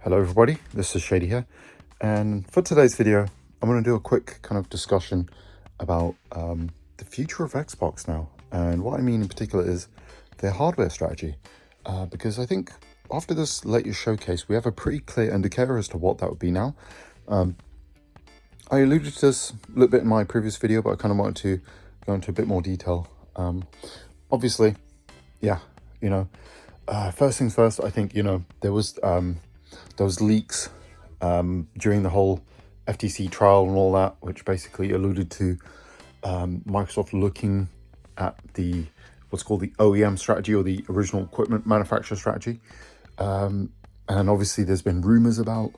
Hello everybody, this is Shady here, and for today's video I'm going to do a quick kind of discussion about the future of Xbox now. And what I mean in particular is their hardware strategy, because I think after this latest showcase we have a pretty clear indicator as to what that would be now. I alluded to this a little bit in my previous video, but I kind of wanted to go into a bit more detail. Obviously, yeah, first things first, I think, there was those leaks during the whole FTC trial and all that, which basically alluded to Microsoft looking at the what's called the OEM strategy, or the original equipment manufacturer strategy. And obviously there's been rumors about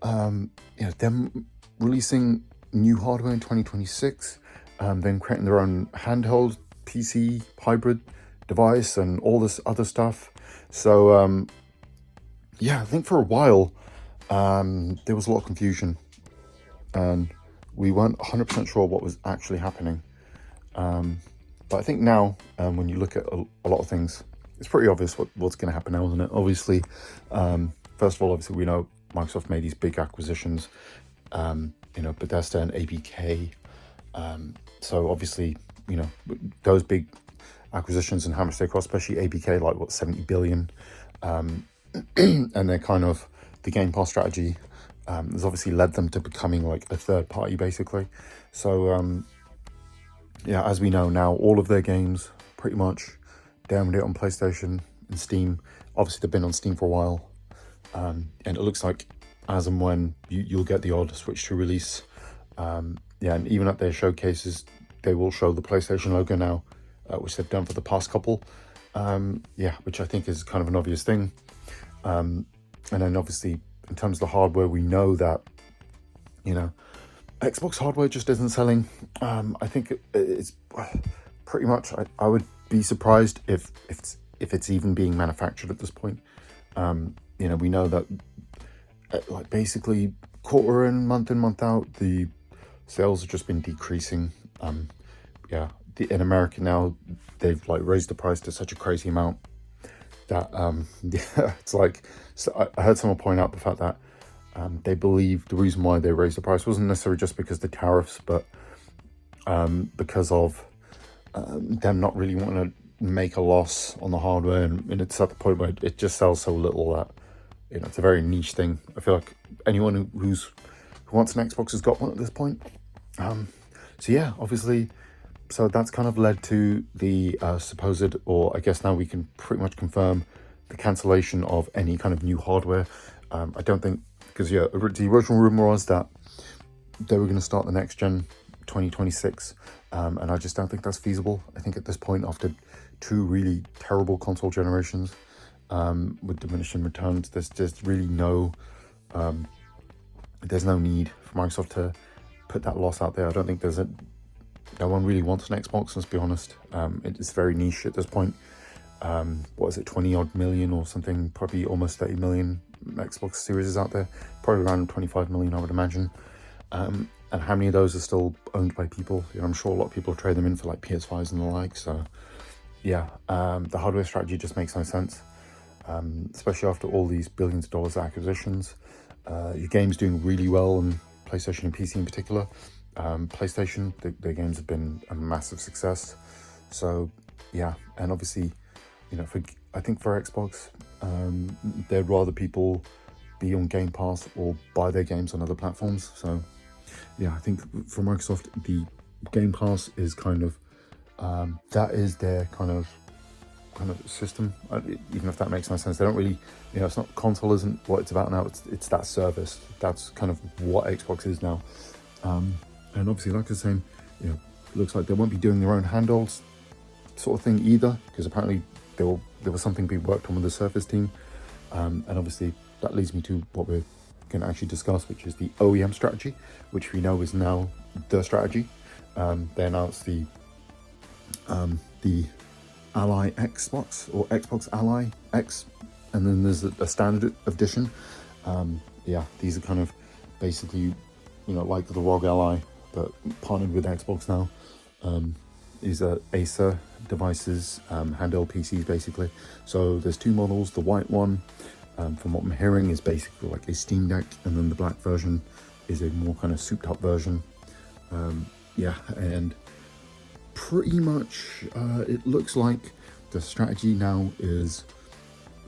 them releasing new hardware in 2026, then creating their own handheld PC hybrid device and all this other stuff. So yeah, I think for a while there was a lot of confusion and we weren't 100% sure what was actually happening. But I think now, when you look at a lot of things, it's pretty obvious what's going to happen now, isn't it? Obviously, first of all, obviously we know Microsoft made these big acquisitions, Bethesda and ABK. So obviously, those big acquisitions and how much they cost, especially ABK, like what, 70 billion. And they're kind of the Game Pass strategy has obviously led them to becoming like a third party basically. So yeah, as we know now, all of their games pretty much download it on PlayStation and Steam. Obviously they've been on Steam for a while, and it looks like as and when you'll get the odd Switch 2 release. Yeah, and even at their showcases they will show the PlayStation logo now, which they've done for the past couple. Yeah, which I think is kind of an obvious thing. And then obviously in terms of the hardware, we know that Xbox hardware just isn't selling. I think it's pretty much, I would be surprised if it's even being manufactured at this point. We know that like basically quarter in, month out, the sales have just been decreasing. Yeah, in America now they've like raised the price to such a crazy amount that yeah, it's like, so I heard someone point out the fact that they believe the reason why they raised the price wasn't necessarily just because of the tariffs, but because of them not really wanting to make a loss on the hardware, and it's at the point where it just sells so little that it's a very niche thing. I feel like anyone who wants an Xbox has got one at this point. So yeah, obviously, so that's kind of led to the supposed, or I guess now we can pretty much confirm, the cancellation of any kind of new hardware. I don't think, because yeah, the original rumor was that they were going to start the next gen 2026, and I just don't think that's feasible. I think at this point, after two really terrible console generations, with diminishing returns, there's just really there's no need for Microsoft to put that loss out there. I don't think no one really wants an Xbox, let's be honest. It's very niche at this point. What is it, 20 odd million or something, probably almost 30 million Xbox Series is out there, probably around 25 million I would imagine. And how many of those are still owned by people? I'm sure a lot of people trade them in for like PS5s and the like. So yeah, the hardware strategy just makes no sense, especially after all these billions of dollars acquisitions. Your game's doing really well on PlayStation and PC in particular. PlayStation, their games have been a massive success. So yeah, and obviously, I think for Xbox, they'd rather people be on Game Pass or buy their games on other platforms. So yeah, I think for Microsoft, the Game Pass is kind of that is their kind of system. Even if that makes no sense, they don't really, it's not, console isn't what it's about now. It's that service. That's kind of what Xbox is now. And obviously, like I was saying, it looks like they won't be doing their own handhelds sort of thing either, because apparently there was something being worked on with the Surface team. And obviously that leads me to what we're going to actually discuss, which is the OEM strategy, which we know is now the strategy. They announced the Ally Xbox, or Xbox Ally X, and then there's a standard edition. Yeah, these are kind of basically, like the ROG Ally, but partnered with Xbox now. These are Acer devices, handheld PCs basically. So there's two models, the white one from what I'm hearing, is basically like a Steam Deck, and then the black version is a more kind of souped up version. Yeah, and pretty much it looks like the strategy now is,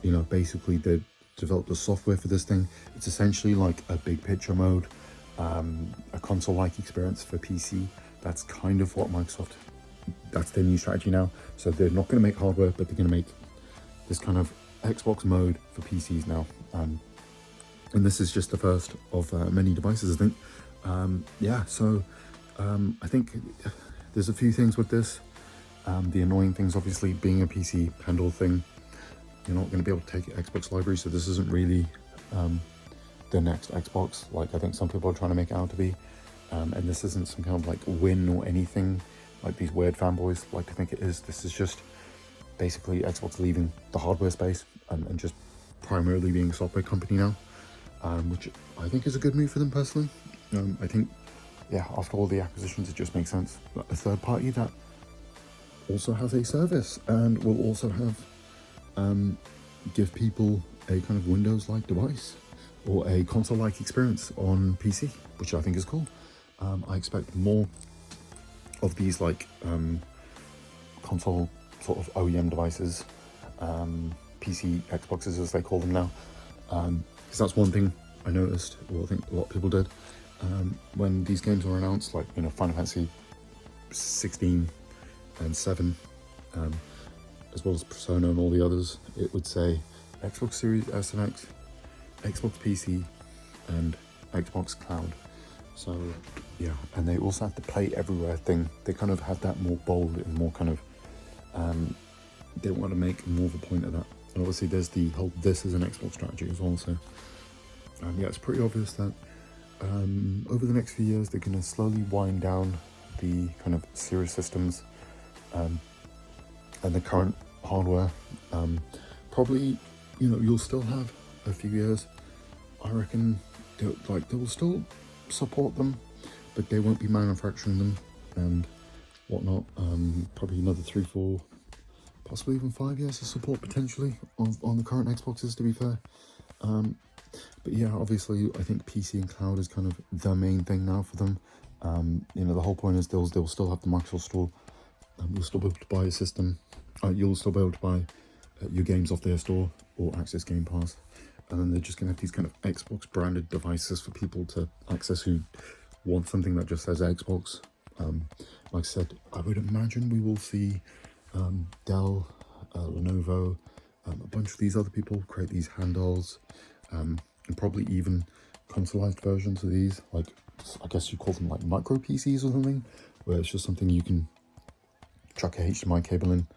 you know, basically they developed the software for this thing. It's essentially like a big picture mode, a console-like experience for PC. That's kind of what Microsoft, that's their new strategy now. So they're not going to make hardware, but they're going to make this kind of Xbox mode for PCs now. And this is just the first of many devices, I think. Yeah, so I think there's a few things with this. The annoying things, obviously, being a PC handle thing, you're not going to be able to take Xbox library, so this isn't really the next Xbox, like I think some people are trying to make it out to be. And this isn't some kind of like win or anything like these weird fanboys like to think it is. This is just basically Xbox leaving the hardware space and just primarily being a software company now, which I think is a good move for them personally. I think, yeah, after all the acquisitions, it just makes sense. But a third party that also has a service and will also have give people a kind of Windows-like device or a console-like experience on PC, which I think is cool. I expect more of these like console sort of OEM devices, PC Xboxes as they call them now, because that's one thing I noticed, or I think a lot of people did, when these games were announced, like, you know, Final Fantasy 16 and 7, as well as Persona and all the others, it would say Xbox Series S and X, Xbox PC, and Xbox Cloud. So yeah, and they also have the play everywhere thing. They kind of had that more bold and more kind of, they want to make more of a point of that. And obviously there's the whole this is an Xbox strategy as well. So yeah, it's pretty obvious that over the next few years they're going to slowly wind down the kind of Series systems and the current hardware. Probably, you know, you'll still have a few years. I reckon they will still support them, but they won't be manufacturing them and whatnot. Probably another 3, 4, possibly even 5 years of support potentially on the current Xboxes, to be fair. But yeah, obviously I think PC and cloud is kind of the main thing now for them. You know, the whole point is they'll still have the Microsoft Store. You'll still be able to buy a system. You'll still be able to buy your games off their store or access Game Pass. And then they're just going to have these kind of Xbox branded devices for people to access who want something that just says Xbox. Like I said, I would imagine we will see Dell, Lenovo, a bunch of these other people create these handhelds, and probably even consoleized versions of these. Like, I guess you call them like micro PCs or something, where it's just something you can chuck a HDMI cable in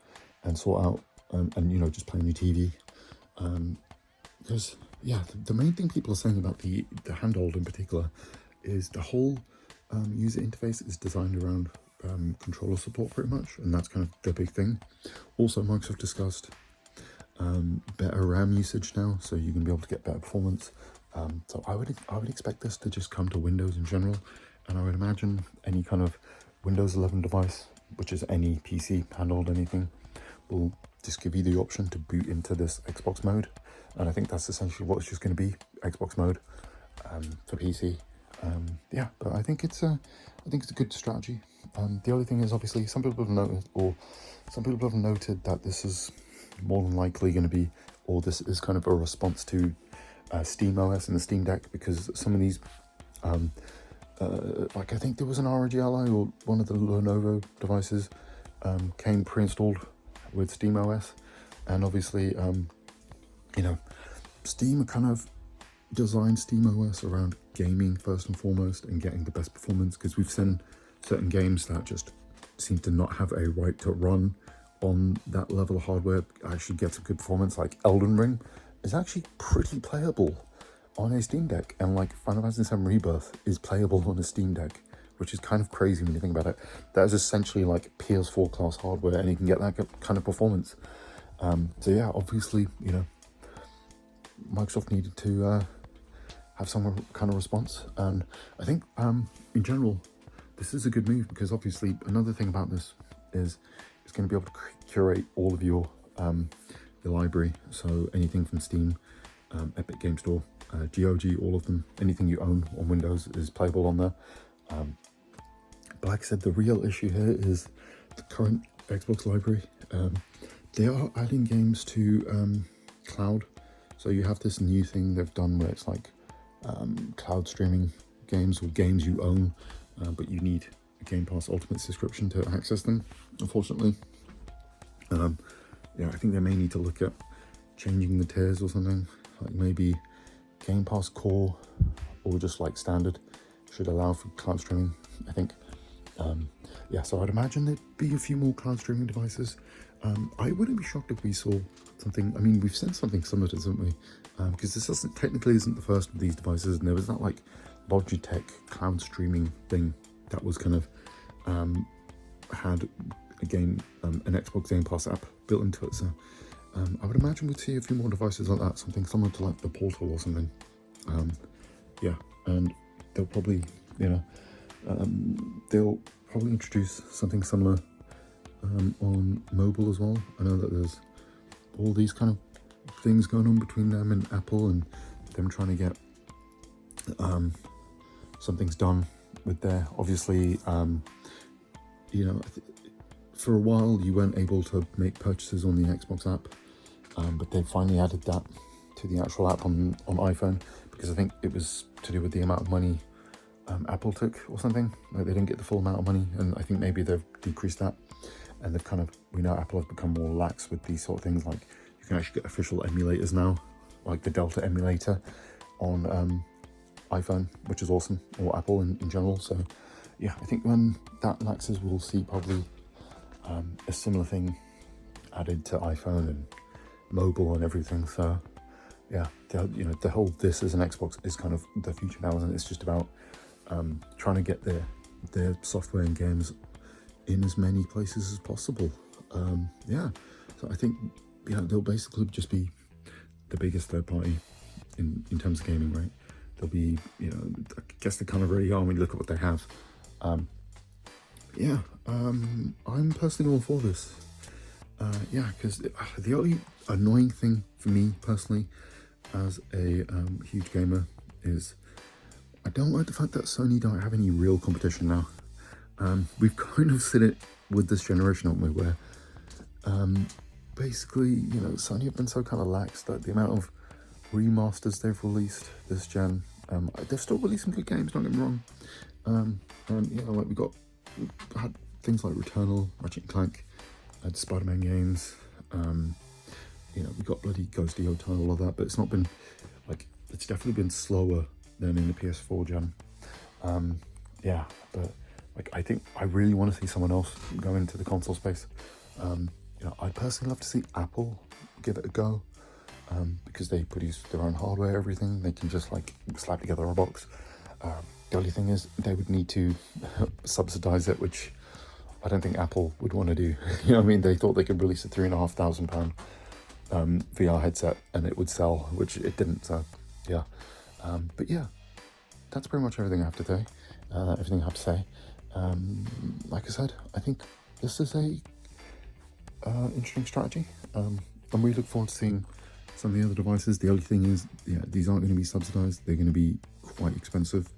and sort out, and you know, just play on your TV. Because yeah, the main thing people are saying about the handheld in particular is the whole user interface is designed around controller support pretty much, and that's kind of the big thing. Also, Microsoft discussed better RAM usage now, so you can be able to get better performance. So I would expect this to just come to Windows in general, and I would imagine any kind of Windows 11 device, which is any PC, handheld, anything, will just give you the option to boot into this Xbox mode. And I think that's essentially what it's just going to be, Xbox mode for PC. Yeah, but I think it's a good strategy. The other thing is, obviously, some people have noted that this is more than likely going to be, or this is kind of a response to SteamOS and the Steam Deck, because some of these, like I think there was an ROG Ally or one of the Lenovo devices came pre-installed with SteamOS, and obviously, you know, Steam kind of designed SteamOS around gaming first and foremost and getting the best performance, because we've seen certain games that just seem to not have a right to run on that level of hardware actually gets a good performance. Like Elden Ring is actually pretty playable on a Steam Deck, and like Final Fantasy VII Rebirth is playable on a Steam Deck, which is kind of crazy when you think about it. That is essentially like PS4 class hardware, and you can get that kind of performance. So yeah, obviously, you know, Microsoft needed to have some kind of response, and I think in general this is a good move, because obviously another thing about this is it's going to be able to curate all of your library, so anything from Steam, Epic Game Store, GOG, all of them. Anything you own on Windows is playable on there. But like I said, the real issue here is the current Xbox library. They are adding games to cloud. So you have this new thing they've done where it's like cloud streaming games or games you own, but you need a Game Pass Ultimate subscription to access them, unfortunately. Yeah, I think they may need to look at changing the tiers or something, like maybe Game Pass Core or just like standard should allow for cloud streaming, I think. Yeah, so I'd imagine there'd be a few more cloud streaming devices. I wouldn't be shocked if we saw something. I mean, we've seen something similar to this, haven't we? Because this technically isn't the first of these devices, and there was that like Logitech cloud streaming thing that was kind of had a game, an Xbox Game Pass app built into it. So I would imagine we'd see a few more devices like that, something similar to like the Portal or something. Yeah, and they'll probably, they'll probably introduce something similar on mobile as well. I know that there's all these kind of things going on between them and Apple, and them trying to get some things done with their, obviously, for a while you weren't able to make purchases on the Xbox app, but they finally added that to the actual app on iPhone, because I think it was to do with the amount of money Apple took or something. Like they didn't get the full amount of money, and I think maybe they've decreased that, and they've kind of, we know Apple have become more lax with these sort of things. Like you can actually get official emulators now, like the Delta emulator on iPhone, which is awesome, or Apple in general. So yeah, I think when that laxes, we'll see probably a similar thing added to iPhone and mobile and everything. So yeah, the whole this as an Xbox is kind of the future now, and it's just about trying to get their software and games in as many places as possible. Yeah, so I think they'll basically just be the biggest third party in terms of gaming, right? They'll be, I guess they kind of already are when you look at what they have. Yeah, I'm personally all for this. Yeah, because the only annoying thing for me personally as a huge gamer is I don't like the fact that Sony don't have any real competition now. We've kind of seen it with this generation, haven't we, where basically, Sony have been so kind of lax that the amount of remasters they've released this gen, they've still released some good games, don't get me wrong. And like we've had things like Returnal, Ratchet & Clank, the Spider-Man games, we got bloody Ghost of Yotaro, all of that, but it's not been, like, it's definitely been slower than in the PS4 gen. Yeah, but, like, I think I really want to see someone else go into the console space. I'd personally love to see Apple give it a go, because they produce their own hardware, everything. They can just, like, slap together a box. The only thing is they would need to subsidize it, which I don't think Apple would want to do. You know what I mean? They thought they could release a £3,500 VR headset and it would sell, which it didn't. So yeah, but yeah, that's pretty much everything I have to say. Like I said, I think this is a interesting strategy. And we look forward to seeing some of the other devices. The only thing is, these aren't going to be subsidized. They're going to be quite expensive.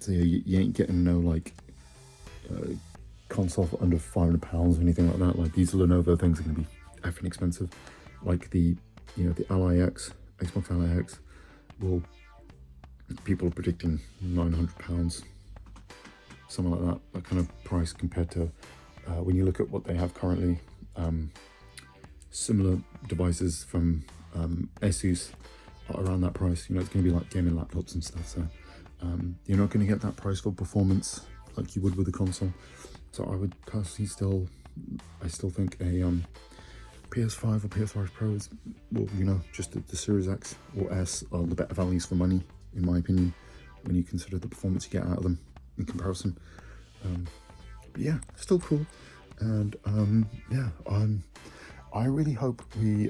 So yeah, you ain't getting no like console for under £500 or anything like that. Like these Lenovo things are going to be effing expensive. Like the Ally X, Xbox Ally X, people are predicting £900, something like that. That kind of price compared to when you look at what they have currently. Similar devices from Asus are around that price. It's going to be like gaming laptops and stuff. So you're not going to get that price for performance like you would with a console. So I would personally still think a PS5 or PS5 Pro is, just the Series X or S are the better values for money, in my opinion, when you consider the performance you get out of them in comparison. But yeah, still cool. And I really hope we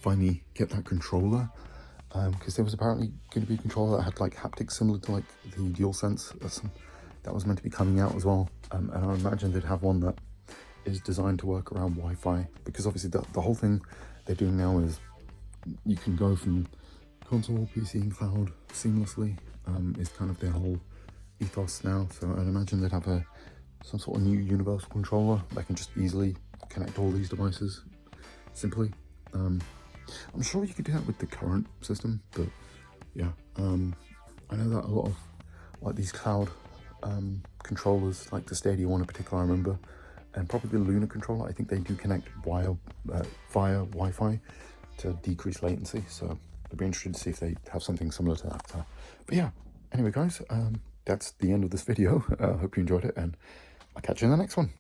finally get that controller, because there was apparently going to be a controller that had like haptics similar to like the DualSense that was meant to be coming out as well. And I imagine they'd have one that is designed to work around Wi-Fi, because obviously the whole thing they're doing now is you can go from console, PC, and cloud seamlessly. Is kind of their whole ethos now. So I'd imagine they'd have some sort of new universal controller that can just easily connect all these devices simply. I'm sure you could do that with the current system, but yeah, I know that a lot of like these cloud controllers, like the Stadia one in particular, I remember, and probably the Luna controller, I think they do connect via Wi-Fi to decrease latency. So I'd be interested to see if they have something similar to that. But yeah, anyway guys, that's the end of this video. Hope you enjoyed it, and I'll catch you in the next one.